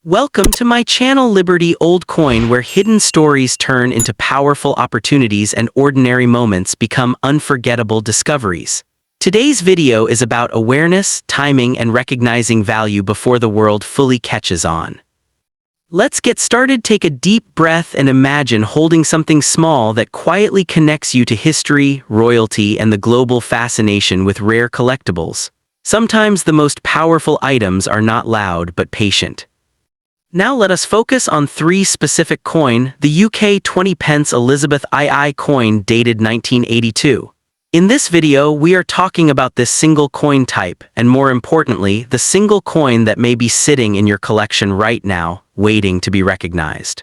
Welcome to my channel Liberty Old Coin, where hidden stories turn into powerful opportunities and ordinary moments become unforgettable discoveries. Today's video is about awareness, timing, and recognizing value before the world fully catches on. Let's get started. Take a deep breath and imagine holding something small that quietly connects you to history, royalty, and the global fascination with rare collectibles. Sometimes the most powerful items are not loud but patient. Now let us focus on three specific coin: the UK 20 pence ElizabethII coin dated 1982. In this video, we are talking about this single coin type, and more importantly, the single coin that may be sitting in your collection right now, waiting to be recognized.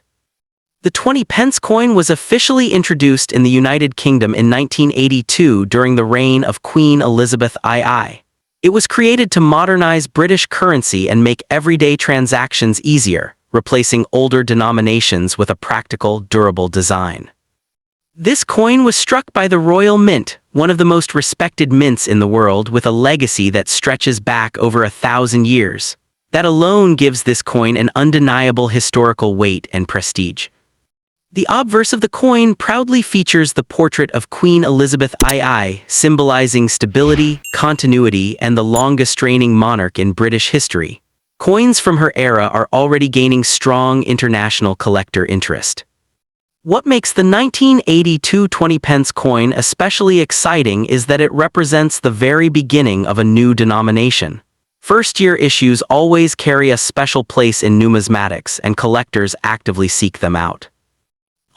The 20 pence coin was officially introduced in the United Kingdom in 1982 during the reign of Queen Elizabeth II. It was created to modernize British currency and make everyday transactions easier, replacing older denominations with a practical, durable design. This coin was struck by the Royal Mint, one of the most respected mints in the world, with a legacy that stretches back over 1,000 years. That alone gives this coin an undeniable historical weight and prestige. The obverse of the coin proudly features the portrait of Queen Elizabeth II, symbolizing stability, continuity, and the longest-reigning monarch in British history. Coins from her era are already gaining strong international collector interest. What makes the 1982 20 pence coin especially exciting is that it represents the very beginning of a new denomination. First-year issues always carry a special place in numismatics, and collectors actively seek them out.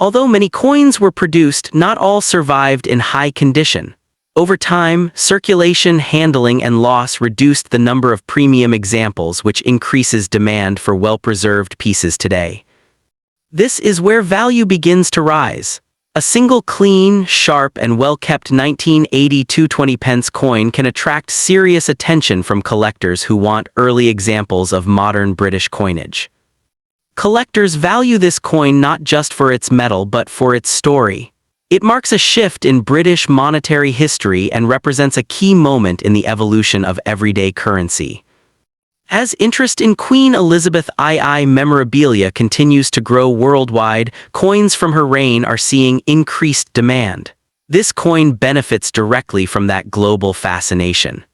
Although many coins were produced, not all survived in high condition. Over time, circulation, handling, and loss reduced the number of premium examples, which increases demand for well-preserved pieces today. This is where value begins to rise. A single clean, sharp, and well-kept 1982 20 pence coin can attract serious attention from collectors who want early examples of modern British coinage. Collectors value this coin not just for its metal but for its story. It marks a shift in British monetary history and represents a key moment in the evolution of everyday currency. As interest in Queen Elizabeth II memorabilia continues to grow worldwide, coins from her reign are seeing increased demand. This coin benefits directly from that global fascination.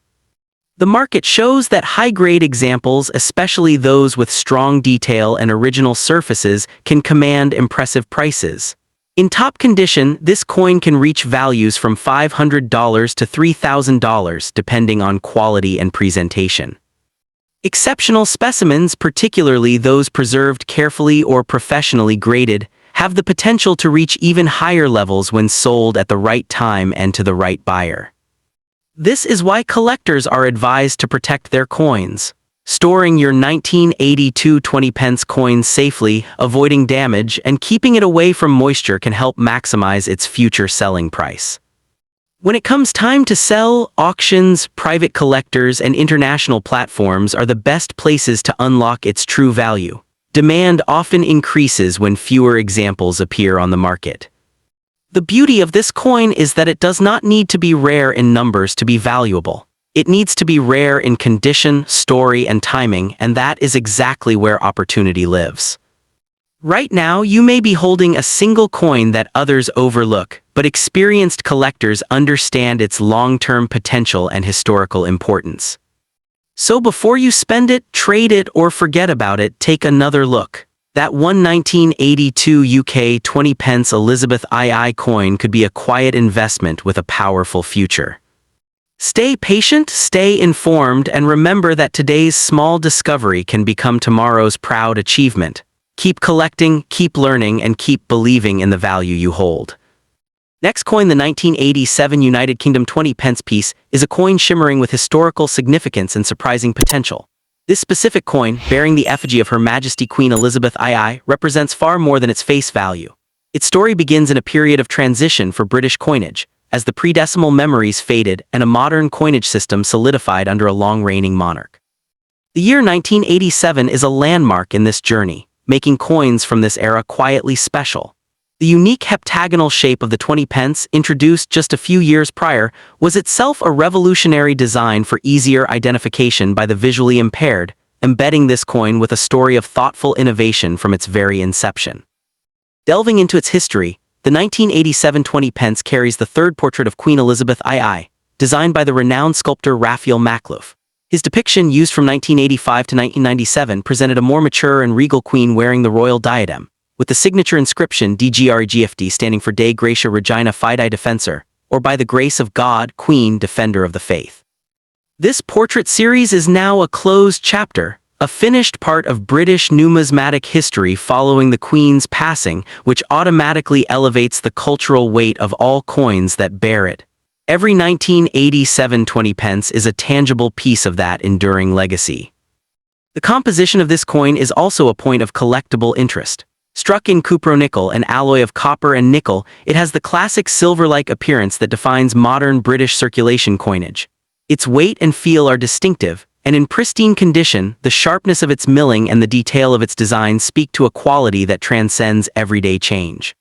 The market shows that high-grade examples, especially those with strong detail and original surfaces, can command impressive prices. In top condition, this coin can reach values from $500 to $3,000 depending on quality and presentation. Exceptional specimens, particularly those preserved carefully or professionally graded, have the potential to reach even higher levels when sold at the right time and to the right buyer. This is why collectors are advised to protect their coins. Storing your 1982 20 pence coin safely, avoiding damage, and keeping it away from moisture can help maximize its future selling price. When it comes time to sell, auctions, private collectors, and international platforms are the best places to unlock its true value. Demand often increases when fewer examples appear on the market. The beauty of this coin is that it does not need to be rare in numbers to be valuable. It needs to be rare in condition, story, and timing, and that is exactly where opportunity lives. Right now, you may be holding a single coin that others overlook, but experienced collectors understand its long-term potential and historical importance. So before you spend it, trade it, or forget about it, take another look. That 1982 UK 20 pence ElizabethII coin could be a quiet investment with a powerful future. Stay patient, stay informed, and remember that today's small discovery can become tomorrow's proud achievement. Keep collecting, keep learning, and keep believing in the value you hold. Next coin, the 1987 United Kingdom 20 pence piece, is a coin shimmering with historical significance and surprising potential. This specific coin, bearing the effigy of Her Majesty Queen Elizabeth II, represents far more than its face value. Its story begins in a period of transition for British coinage, as the pre-decimal memories faded and a modern coinage system solidified under a long-reigning monarch. The year 1987 is a landmark in this journey, making coins from this era quietly special. The unique heptagonal shape of the 20 pence, introduced just a few years prior, was itself a revolutionary design for easier identification by the visually impaired, embedding this coin with a story of thoughtful innovation from its very inception. Delving into its history, the 1987 20 pence carries the third portrait of Queen Elizabeth II, designed by the renowned sculptor Raphael Makhlouf. His depiction, used from 1985 to 1997, presented a more mature and regal queen wearing the royal diadem, with the signature inscription DGRGFD standing for Dei Gratia Regina Fidei Defensor, or by the grace of God, Queen, Defender of the Faith. This portrait series is now a closed chapter, a finished part of British numismatic history following the Queen's passing, which automatically elevates the cultural weight of all coins that bear it. Every 1987 20 pence is a tangible piece of that enduring legacy. The composition of this coin is also a point of collectible interest. Struck in cupronickel, an alloy of copper and nickel, it has the classic silver-like appearance that defines modern British circulation coinage. Its weight and feel are distinctive, and in pristine condition, the sharpness of its milling and the detail of its design speak to a quality that transcends everyday change.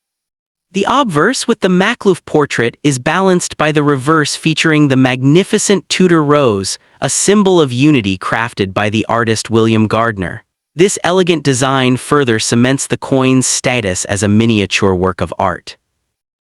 The obverse with the Makhlouf portrait is balanced by the reverse featuring the magnificent Tudor rose, a symbol of unity crafted by the artist William Gardner. This elegant design further cements the coin's status as a miniature work of art.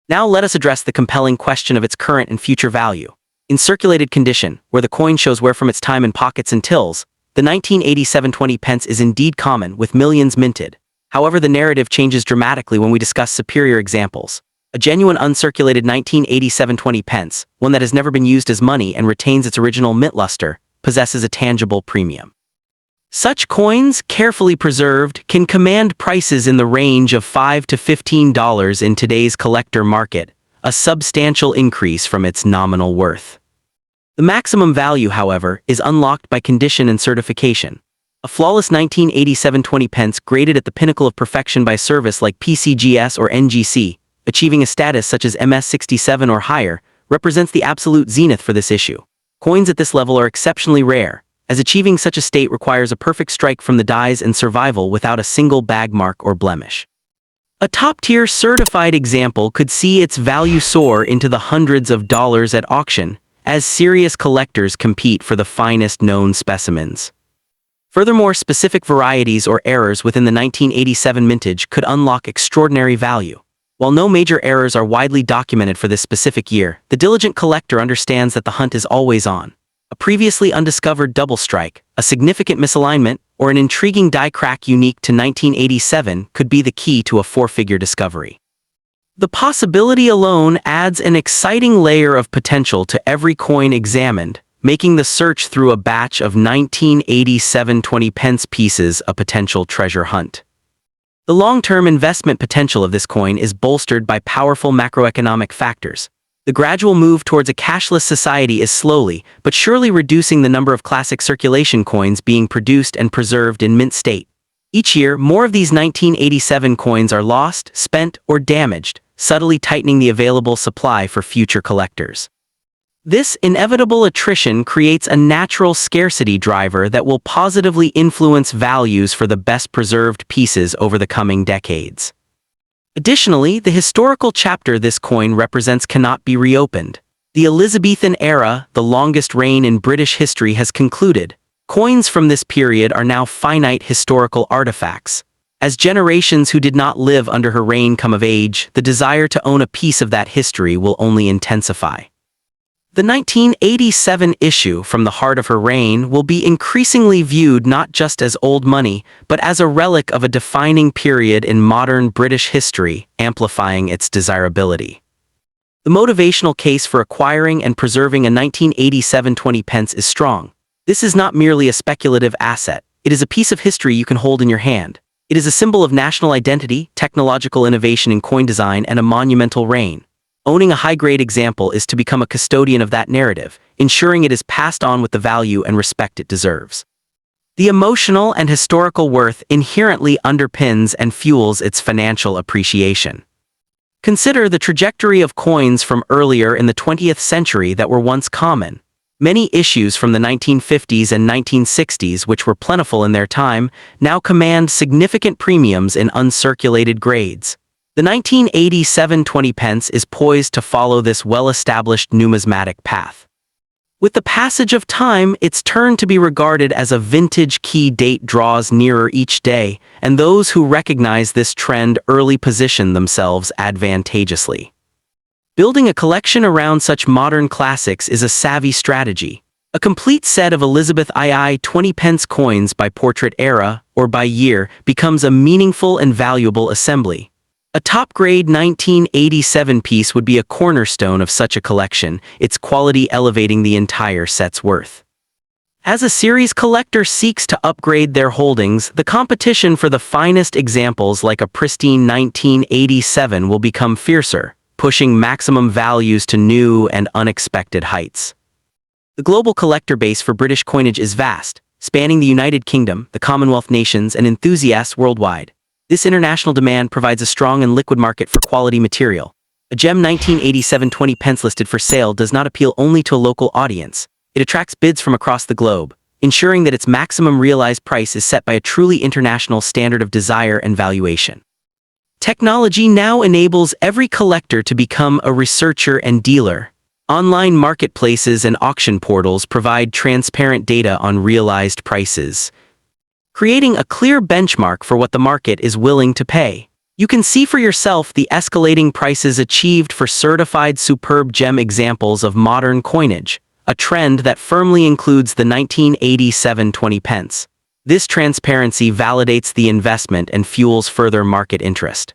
Now let us address the compelling question of its current and future value. In circulated condition, where the coin shows wear from its time in pockets and tills, the 1987 20 pence is indeed common, with millions minted. However, the narrative changes dramatically when we discuss superior examples. A genuine uncirculated 1987 20 pence, one that has never been used as money and retains its original mint luster, possesses a tangible premium. Such coins, carefully preserved, can command prices in the range of $5 to $15 in today's collector market, a substantial increase from its nominal worth. The maximum value, however, is unlocked by condition and certification. A flawless 1987 20 pence graded at the pinnacle of perfection by service like PCGS or NGC, achieving a status such as MS67 or higher, represents the absolute zenith for this issue. Coins at this level are exceptionally rare, as achieving such a state requires a perfect strike from the dies and survival without a single bag mark or blemish. A top-tier certified example could see its value soar into the hundreds of dollars at auction, as serious collectors compete for the finest known specimens. Furthermore, specific varieties or errors within the 1987 mintage could unlock extraordinary value. While no major errors are widely documented for this specific year, the diligent collector understands that the hunt is always on. A previously undiscovered double strike, a significant misalignment, or an intriguing die crack unique to 1987 could be the key to a four-figure discovery. The possibility alone adds an exciting layer of potential to every coin examined, making the search through a batch of 1987 20 pence pieces a potential treasure hunt. The long-term investment potential of this coin is bolstered by powerful macroeconomic factors. The gradual move towards a cashless society is slowly, but surely reducing the number of classic circulation coins being produced and preserved in mint state. Each year, more of these 1987 coins are lost, spent, or damaged, subtly tightening the available supply for future collectors. This inevitable attrition creates a natural scarcity driver that will positively influence values for the best preserved pieces over the coming decades. Additionally, the historical chapter this coin represents cannot be reopened. The Elizabethan era, the longest reign in British history, has concluded. Coins from this period are now finite historical artifacts. As generations who did not live under her reign come of age, the desire to own a piece of that history will only intensify. The 1987 issue from the heart of her reign will be increasingly viewed not just as old money, but as a relic of a defining period in modern British history, amplifying its desirability. The motivational case for acquiring and preserving a 1987 20 pence is strong. This is not merely a speculative asset, it is a piece of history you can hold in your hand. It is a symbol of national identity, technological innovation in coin design, and a monumental reign. Owning a high-grade example is to become a custodian of that narrative, ensuring it is passed on with the value and respect it deserves. The emotional and historical worth inherently underpins and fuels its financial appreciation. Consider the trajectory of coins from earlier in the 20th century that were once common. Many issues from the 1950s and 1960s, which were plentiful in their time, now command significant premiums in uncirculated grades. The 1987 20 pence is poised to follow this well-established numismatic path. With the passage of time, its turn to be regarded as a vintage key date draws nearer each day, and those who recognize this trend early position themselves advantageously. Building a collection around such modern classics is a savvy strategy. A complete set of ElizabethII 20-pence coins by portrait era, or by year, becomes a meaningful and valuable assembly. A top-grade 1987 piece would be a cornerstone of such a collection, its quality elevating the entire set's worth. As a series collector seeks to upgrade their holdings, the competition for the finest examples like a pristine 1987 will become fiercer, pushing maximum values to new and unexpected heights. The global collector base for British coinage is vast, spanning the United Kingdom, the Commonwealth nations, and enthusiasts worldwide. This international demand provides a strong and liquid market for quality material. A gem 1987 20-pence listed for sale does not appeal only to a local audience. It attracts bids from across the globe, ensuring that its maximum realized price is set by a truly international standard of desire and valuation. Technology now enables every collector to become a researcher and dealer. Online marketplaces and auction portals provide transparent data on realized prices, creating a clear benchmark for what the market is willing to pay. You can see for yourself the escalating prices achieved for certified superb gem examples of modern coinage, a trend that firmly includes the 1987 20-pence. This transparency validates the investment and fuels further market interest.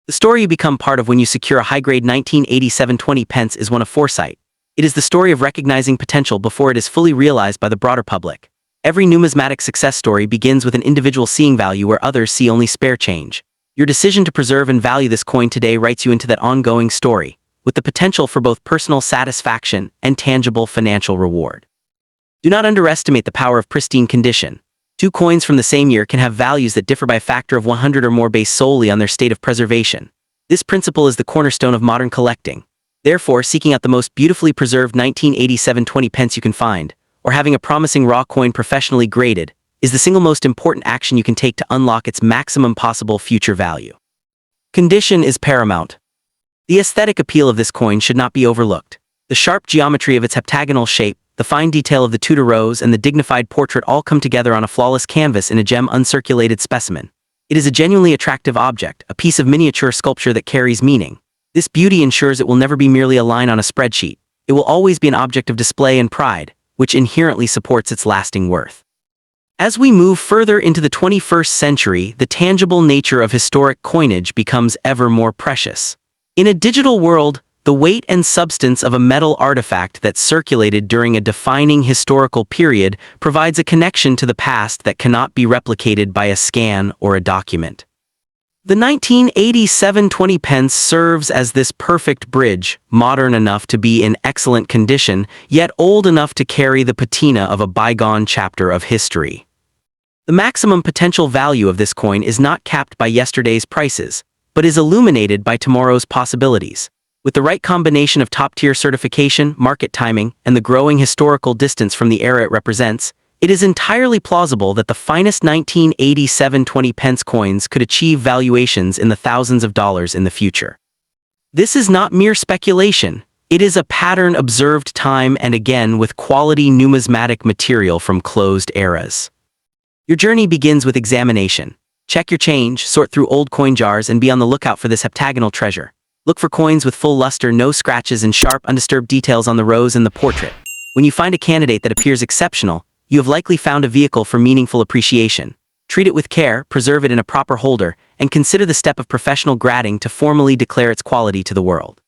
The story you become part of when you secure a high-grade 1987 20-pence is one of foresight. It is the story of recognizing potential before it is fully realized by the broader public. Every numismatic success story begins with an individual seeing value where others see only spare change. Your decision to preserve and value this coin today writes you into that ongoing story, with the potential for both personal satisfaction and tangible financial reward. Do not underestimate the power of pristine condition. Two coins from the same year can have values that differ by a factor of 100 or more based solely on their state of preservation. This principle is the cornerstone of modern collecting. Therefore, seeking out the most beautifully preserved 1987 20-pence you can find, or having a promising raw coin professionally graded, is the single most important action you can take to unlock its maximum possible future value. Condition is paramount. The aesthetic appeal of this coin should not be overlooked. The sharp geometry of its heptagonal shape, the fine detail of the Tudor rose, and the dignified portrait all come together on a flawless canvas in a gem uncirculated specimen. It is a genuinely attractive object, a piece of miniature sculpture that carries meaning. This beauty ensures it will never be merely a line on a spreadsheet. It will always be an object of display and pride, which inherently supports its lasting worth. As we move further into the 21st century, the tangible nature of historic coinage becomes ever more precious. In a digital world, the weight and substance of a metal artifact that circulated during a defining historical period provides a connection to the past that cannot be replicated by a scan or a document. The 1987 20-pence serves as this perfect bridge, modern enough to be in excellent condition, yet old enough to carry the patina of a bygone chapter of history. The maximum potential value of this coin is not capped by yesterday's prices, but is illuminated by tomorrow's possibilities. With the right combination of top-tier certification, market timing, and the growing historical distance from the era it represents, it is entirely plausible that the finest 1987 20-pence coins could achieve valuations in the thousands of dollars in the future. This is not mere speculation. It is a pattern observed time and again with quality numismatic material from closed eras. Your journey begins with examination. Check your change, sort through old coin jars, and be on the lookout for this heptagonal treasure. Look for coins with full luster, no scratches, and sharp, undisturbed details on the rose and the portrait. When you find a candidate that appears exceptional, you have likely found a vehicle for meaningful appreciation. Treat it with care, preserve it in a proper holder, and consider the step of professional grading to formally declare its quality to the world.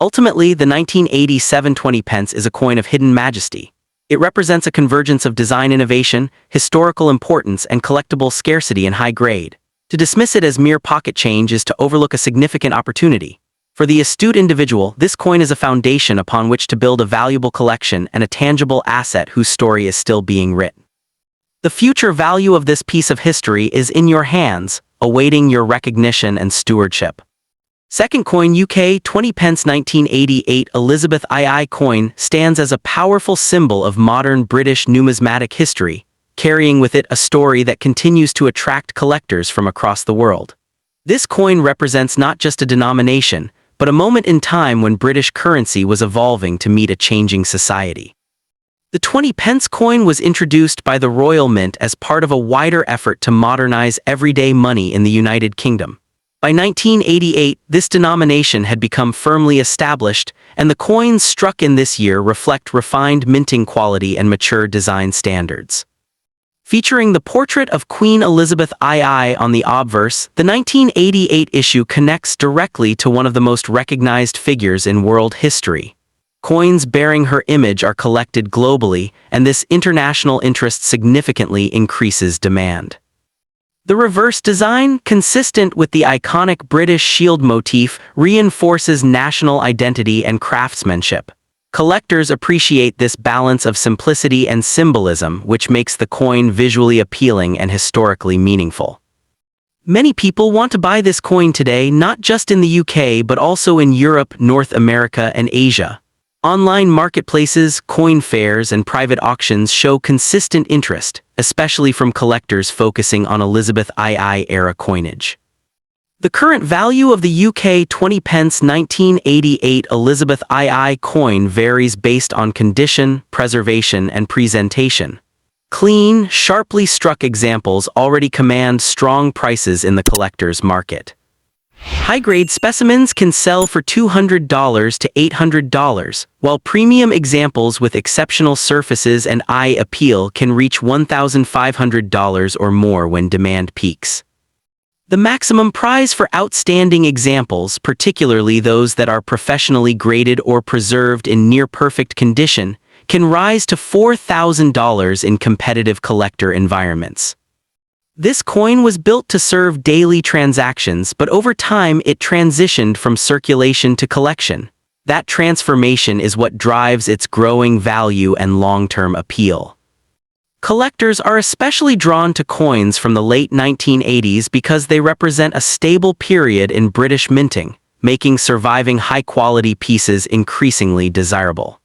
Ultimately, the 1987 20-pence is a coin of hidden majesty. It represents a convergence of design innovation, historical importance, and collectible scarcity in high grade. To dismiss it as mere pocket change is to overlook a significant opportunity. For the astute individual, this coin is a foundation upon which to build a valuable collection and a tangible asset whose story is still being written. The future value of this piece of history is in your hands, awaiting your recognition and stewardship. Second coin, UK 20-pence 1988 ElizabethII coin, stands as a powerful symbol of modern British numismatic history, carrying with it a story that continues to attract collectors from across the world. This coin represents not just a denomination, but a moment in time when British currency was evolving to meet a changing society. The 20 pence coin was introduced by the Royal Mint as part of a wider effort to modernize everyday money in the United Kingdom. By 1988, this denomination had become firmly established, and the coins struck in this year reflect refined minting quality and mature design standards. Featuring the portrait of Queen Elizabeth II on the obverse, the 1988 issue connects directly to one of the most recognized figures in world history. Coins bearing her image are collected globally, and this international interest significantly increases demand. The reverse design, consistent with the iconic British shield motif, reinforces national identity and craftsmanship. Collectors appreciate this balance of simplicity and symbolism, which makes the coin visually appealing and historically meaningful. Many people want to buy this coin today, not just in the UK but also in Europe, North America, and Asia. Online marketplaces, coin fairs, and private auctions show consistent interest, especially from collectors focusing on Elizabeth II era coinage. The current value of the UK 20 pence 1988 Elizabeth II coin varies based on condition, preservation, and presentation. Clean, sharply struck examples already command strong prices in the collector's market. High-grade specimens can sell for $200 to $800, while premium examples with exceptional surfaces and eye appeal can reach $1,500 or more when demand peaks. The maximum price for outstanding examples, particularly those that are professionally graded or preserved in near-perfect condition, can rise to $4,000 in competitive collector environments. This coin was built to serve daily transactions, but over time it transitioned from circulation to collection. That transformation is what drives its growing value and long-term appeal. Collectors are especially drawn to coins from the late 1980s because they represent a stable period in British minting, making surviving high-quality pieces increasingly desirable.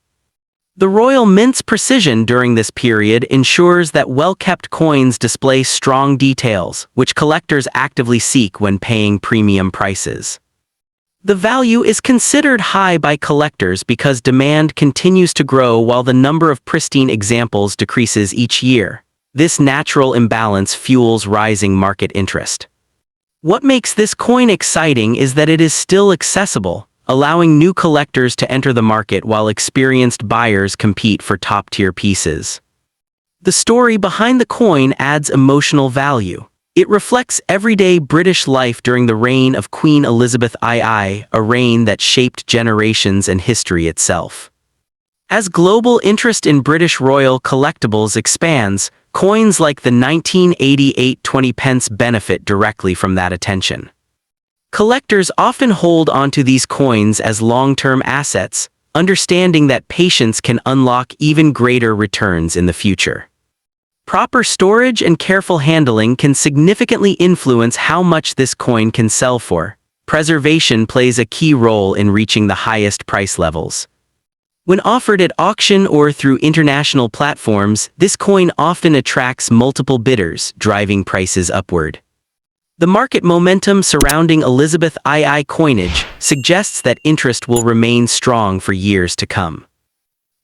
The Royal Mint's precision during this period ensures that well-kept coins display strong details, which collectors actively seek when paying premium prices. The value is considered high by collectors because demand continues to grow while the number of pristine examples decreases each year. This natural imbalance fuels rising market interest. What makes this coin exciting is that it is still accessible, allowing new collectors to enter the market while experienced buyers compete for top-tier pieces. The story behind the coin adds emotional value. It reflects everyday British life during the reign of Queen Elizabeth II, a reign that shaped generations and history itself. As global interest in British royal collectibles expands, coins like the 1988 20 pence benefit directly from that attention. Collectors often hold onto these coins as long-term assets, understanding that patience can unlock even greater returns in the future. Proper storage and careful handling can significantly influence how much this coin can sell for. Preservation plays a key role in reaching the highest price levels. When offered at auction or through international platforms, this coin often attracts multiple bidders, driving prices upward. The market momentum surrounding Elizabeth II coinage suggests that interest will remain strong for years to come.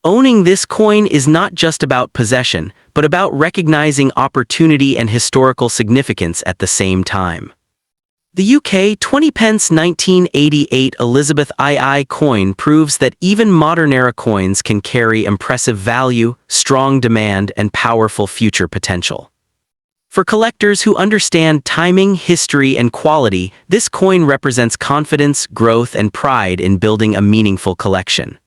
Owning this coin is not just about possession, but about recognizing opportunity and historical significance at the same time. The UK 20 pence 1988 Elizabeth II coin proves that even modern-era coins can carry impressive value, strong demand, and powerful future potential. For collectors who understand timing, history, and quality, this coin represents confidence, growth, and pride in building a meaningful collection.